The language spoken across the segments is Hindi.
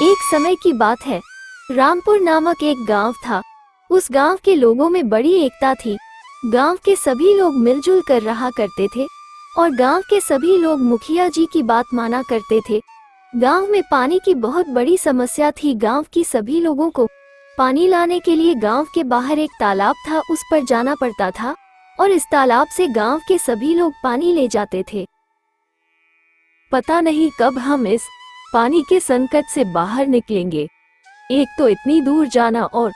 एक समय की बात है। रामपुर नामक एक गांव था। उस गांव के लोगों में बड़ी एकता थी। गांव के सभी लोग मिलजुल कर रहा करते थे और गांव के सभी लोग मुखिया जी की बात माना करते थे। गांव में पानी की बहुत बड़ी समस्या थी। गांव की सभी लोगों को पानी लाने के लिए गांव के बाहर एक तालाब था, उस पर जाना पड़ता था और इस तालाब से गांव के सभी लोग पानी ले जाते थे। पता नहीं कब हम इस पानी के संकट से बाहर निकलेंगे। एक तो इतनी दूर जाना और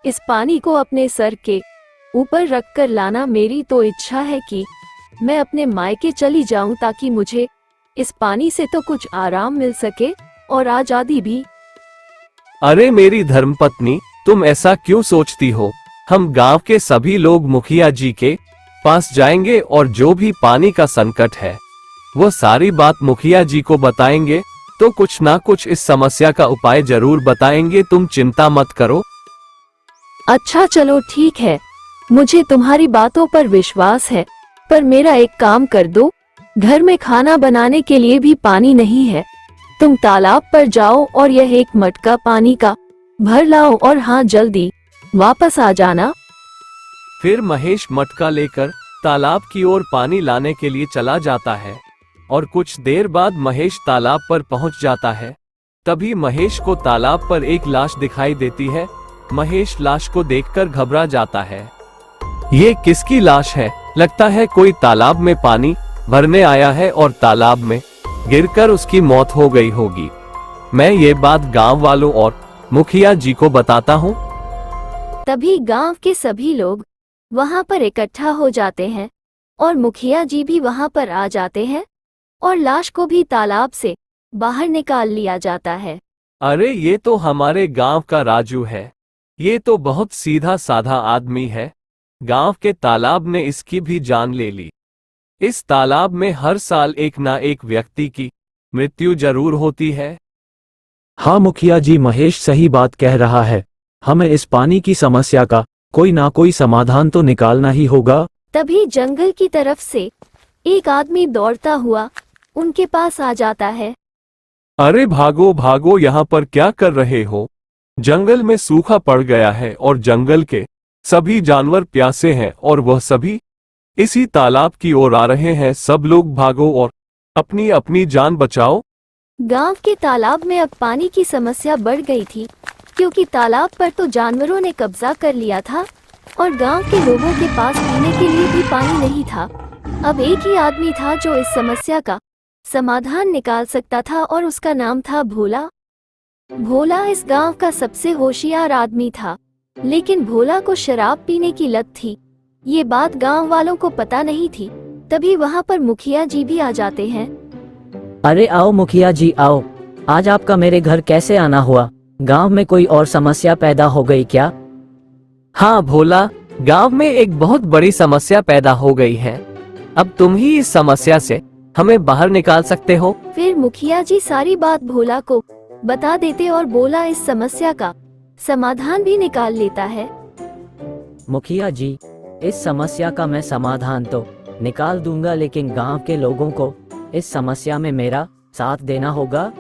इस पानी को अपने सर के ऊपर रखकर लाना। मेरी तो इच्छा है कि मैं अपने मायके चली जाऊं ताकि मुझे इस पानी से तो कुछ आराम मिल सके और आजादी भी। अरे मेरी धर्मपत्नी, तुम ऐसा क्यों सोचती हो? हम गांव के सभी लोग मुखिया जी के पास जाएंगे और जो भी पानी का संकट है वो सारी बात मुखिया जी को बताएंगे, तो कुछ ना कुछ इस समस्या का उपाय जरूर बताएंगे। तुम चिंता मत करो। अच्छा चलो ठीक है, मुझे तुम्हारी बातों पर विश्वास है, पर मेरा एक काम कर दो। घर में खाना बनाने के लिए भी पानी नहीं है। तुम तालाब पर जाओ और यह एक मटका पानी का भर लाओ और हाँ, जल्दी वापस आ जाना। फिर महेश मटका लेकर तालाब की ओर पानी लाने के लिए चला जाता है और कुछ देर बाद महेश तालाब पर पहुंच जाता है। तभी महेश को तालाब पर एक लाश दिखाई देती है। महेश लाश को देखकर घबरा जाता है। ये किसकी लाश है? लगता है कोई तालाब में पानी भरने आया है और तालाब में गिरकर उसकी मौत हो गई होगी। मैं ये बात गांव वालों और मुखिया जी को बताता हूँ। तभी गांव के सभी लोग वहां पर इकट्ठा हो जाते हैं और मुखिया जी भी वहां पर आ जाते हैं और लाश को भी तालाब से बाहर निकाल लिया जाता है। अरे ये तो हमारे गांव का राजू है। ये तो बहुत सीधा साधा आदमी है। गांव के तालाब ने इसकी भी जान ले ली। इस तालाब में हर साल एक ना एक व्यक्ति की मृत्यु जरूर होती है। हाँ मुखिया जी, महेश सही बात कह रहा है। हमें इस पानी की समस्या का कोई ना कोई समाधान तो निकालना ही होगा। तभी जंगल की तरफ से एक आदमी दौड़ता हुआ उनके पास आ जाता है। अरे भागो भागो, यहाँ पर क्या कर रहे हो? जंगल में सूखा पड़ गया है और जंगल के सभी जानवर प्यासे हैं और वह सभी इसी तालाब की ओर आ रहे हैं। सब लोग भागो और अपनी अपनी जान बचाओ। गांव के तालाब में अब पानी की समस्या बढ़ गई थी, क्योंकि तालाब पर तो जानवरों ने कब्जा कर लिया था और गांव के लोगों के पास पीने के लिए भी पानी नहीं था। अब एक ही आदमी था जो इस समस्या का समाधान निकाल सकता था और उसका नाम था भोला। भोला इस गांव का सबसे होशियार आदमी था, लेकिन भोला को शराब पीने की लत थी। ये बात गांव वालों को पता नहीं थी। तभी वहां पर मुखिया जी भी आ जाते हैं। अरे आओ मुखिया जी आओ, आज आपका मेरे घर कैसे आना हुआ? गांव में कोई और समस्या पैदा हो गई क्या? हाँ भोला, गांव में एक बहुत बड़ी समस्या पैदा हो गई है। अब तुम ही इस समस्या से हमें बाहर निकाल सकते हो। फिर मुखिया जी सारी बात भोला को बता देते और बोला इस समस्या का समाधान भी निकाल लेता है। मुखिया जी, इस समस्या का मैं समाधान तो निकाल दूंगा, लेकिन गांव के लोगों को इस समस्या में मेरा साथ देना होगा।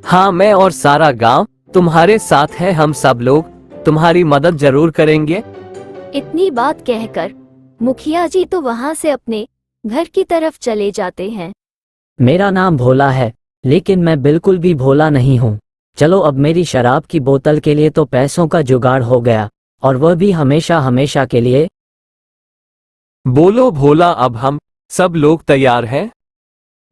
हाँ, मैं और सारा गांव तुम्हारे साथ है। हम सब लोग तुम्हारी मदद जरूर करेंगे। इतनी बात कहकर मुखिया जी तो वहां से अपने घर की तरफ चले जाते हैं। मेरा नाम भोला है, लेकिन मैं बिल्कुल भी भोला नहीं हूँ। चलो, अब मेरी शराब की बोतल के लिए तो पैसों का जुगाड़ हो गया, और वह भी हमेशा हमेशा के लिए। बोलो भोला, अब हम सब लोग तैयार हैं।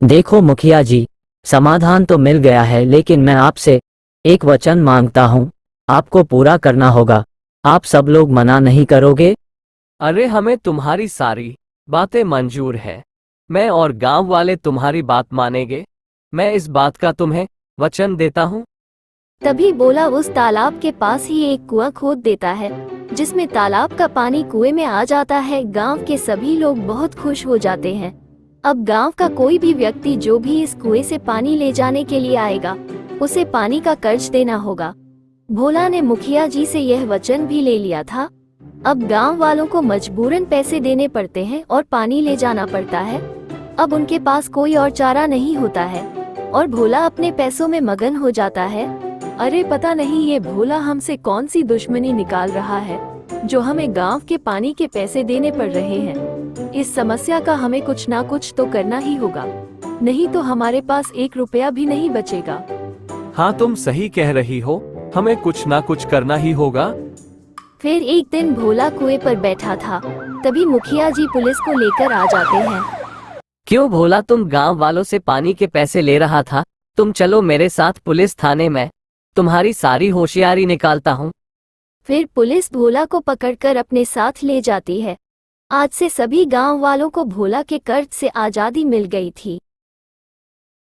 देखो मुखिया जी, समाधान तो मिल गया है, लेकिन मैं आपसे एक वचन मांगता हूँ, आपको पूरा करना होगा। आप सब लोग मना नहीं करोगे? अरे हमें तुम्हारी सारी बातें मंजूर है। मैं और गांव वाले तुम्हारी बात मानेंगे। मैं इस बात का तुम्हें वचन देता हूँ। तभी बोला उस तालाब के पास ही एक कुआं खोद देता है, जिसमें तालाब का पानी कुएं में आ जाता है। गांव के सभी लोग बहुत खुश हो जाते हैं। अब गांव का कोई भी व्यक्ति जो भी इस कुएं से पानी ले जाने के लिए आएगा, उसे पानी का कर्ज देना होगा। भोला ने मुखिया जी से यह वचन भी ले लिया था। अब गांव वालों को मजबूरन पैसे देने पड़ते हैं और पानी ले जाना पड़ता है। अब उनके पास कोई और चारा नहीं होता है और भोला अपने पैसों में मगन हो जाता है। अरे पता नहीं ये भोला हमसे कौन सी दुश्मनी निकाल रहा है जो हमें गांव के पानी के पैसे देने पड़ रहे हैं। इस समस्या का हमें कुछ ना कुछ तो करना ही होगा, नहीं तो हमारे पास 1 रुपया भी नहीं बचेगा। हाँ तुम सही कह रही हो, हमें कुछ ना कुछ करना ही होगा। फिर एक दिन भोला कुएं पर बैठा था, तभी मुखिया जी पुलिस को लेकर आ जाते हैं। क्यों भोला, तुम गांव वालों से पानी के पैसे ले रहा था? तुम चलो मेरे साथ पुलिस थाने में, तुम्हारी सारी होशियारी निकालता हूँ। फिर पुलिस भोला को पकड़कर अपने साथ ले जाती है। आज से सभी गांव वालों को भोला के कर्ज से आजादी मिल गई थी।